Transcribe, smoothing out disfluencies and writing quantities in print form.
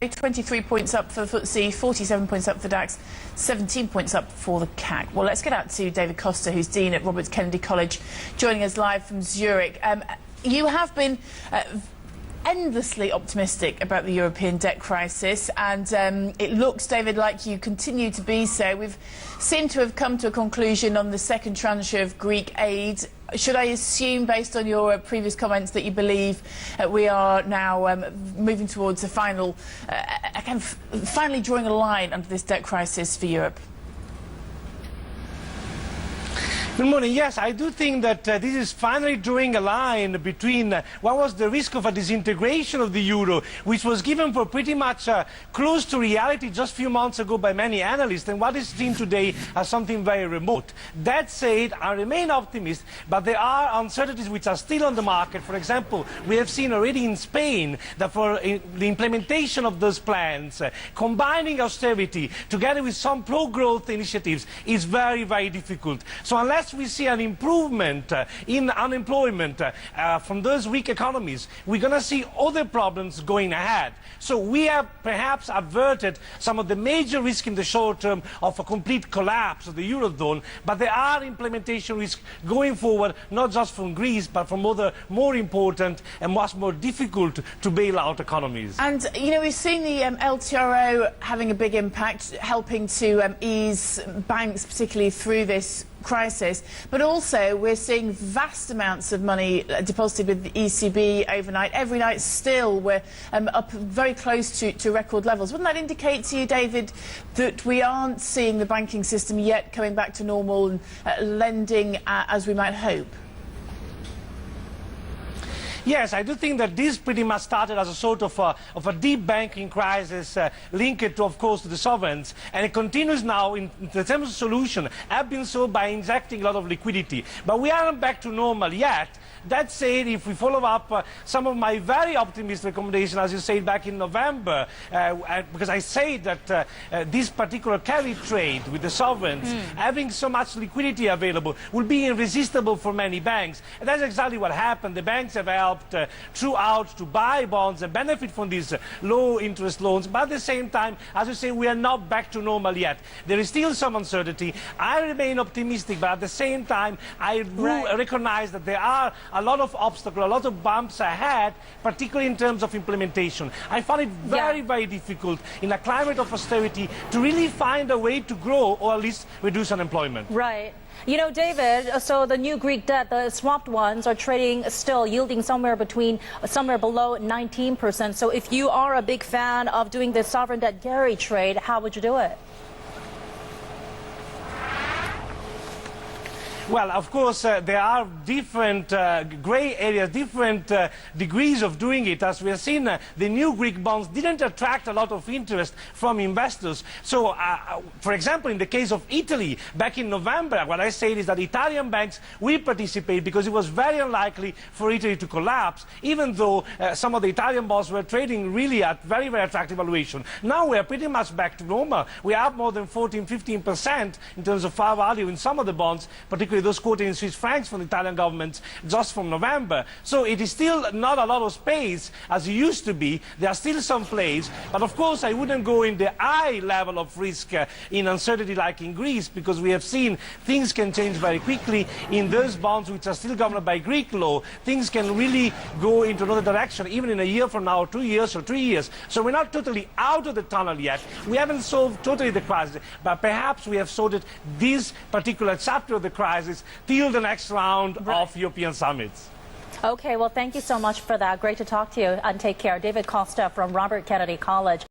23 points up for the FTSE, 47 points up for DAX, 17 points up for the CAC. Well, let's get out to David Costa, who's Dean at Robert Kennedy College, joining us live from Zurich. You have been endlessly optimistic about the European debt crisis, and it looks, David, like you continue to be so. We've seemed to have come to a conclusion on the second tranche of Greek aid. Should I assume, based on your previous comments, that you believe we are now moving towards a final, finally drawing a line under this debt crisis for Europe? Good morning. Yes, I do think that this is finally drawing a line between what was the risk of a disintegration of the euro, which was given for pretty much close to reality just a few months ago by many analysts, and what is seen today as something very remote. That said, I remain optimistic, but there are uncertainties which are still on the market. For example, we have seen already in Spain that for the implementation of those plans, combining austerity together with some pro-growth initiatives is very, very difficult. So unless we see an improvement in unemployment from those weak economies, we're going to see other problems going ahead. So we have perhaps averted some of the major risks in the short term of a complete collapse of the Eurozone, but there are implementation risks going forward, not just from Greece, but from other more important and much more difficult to bail out economies. And, you know, we've seen the LTRO having a big impact, helping to ease banks, particularly through this crisis, but also we're seeing vast amounts of money deposited with the ECB overnight. Every night still we're up very close to record levels. Wouldn't that indicate to you, David, that we aren't seeing the banking system yet coming back to normal and lending as we might hope? Yes, I do think that this pretty much started as a sort of a deep banking crisis linked, of course, to the sovereigns, and it continues now in terms of solution, have been so by injecting a lot of liquidity. But we aren't back to normal yet. That said, if we follow up some of my very optimistic recommendations, as you said back in November, because I say that this particular carry trade with the sovereigns, having so much liquidity available, will be irresistible for many banks. And that's exactly what happened. The banks have helped throughout to buy bonds and benefit from these low interest loans. But at the same time, as you say, we are not back to normal yet. There is still some uncertainty. I remain optimistic, but at the same time, I recognize that there are a lot of obstacles, a lot of bumps ahead, particularly in terms of implementation. I find it very, very difficult in a climate of austerity to really find a way to grow or at least reduce unemployment. Right. You know, David, so the new Greek debt, the swapped ones are trading still yielding somewhere below 19%. So if you are a big fan of doing this sovereign debt carry trade, how would you do it? Well, of course, there are different grey areas, different degrees of doing it. As we have seen, the new Greek bonds didn't attract a lot of interest from investors. So, for example, in the case of Italy, back in November, what I said is that Italian banks will participate because it was very unlikely for Italy to collapse, even though some of the Italian bonds were trading really at very, very attractive valuation. Now we are pretty much back to normal. We are up more than 14–15% in terms of par value in some of the bonds, particularly those quoted in Swiss francs from the Italian government just from November. So it is still not a lot of space as it used to be. There are still some plays, but of course I wouldn't go in the high level of risk in uncertainty like in Greece, because we have seen things can change very quickly. In those bonds which are still governed by Greek law, things can really go into another direction, even in a year from now, 2 years or 3 years. So we're not totally out of the tunnel yet. We haven't solved totally the crisis, but perhaps we have sorted this particular chapter of the crisis till the next round of European summits. Okay, well, thank you so much for that. Great to talk to you, and take care. David Costa from Robert Kennedy College.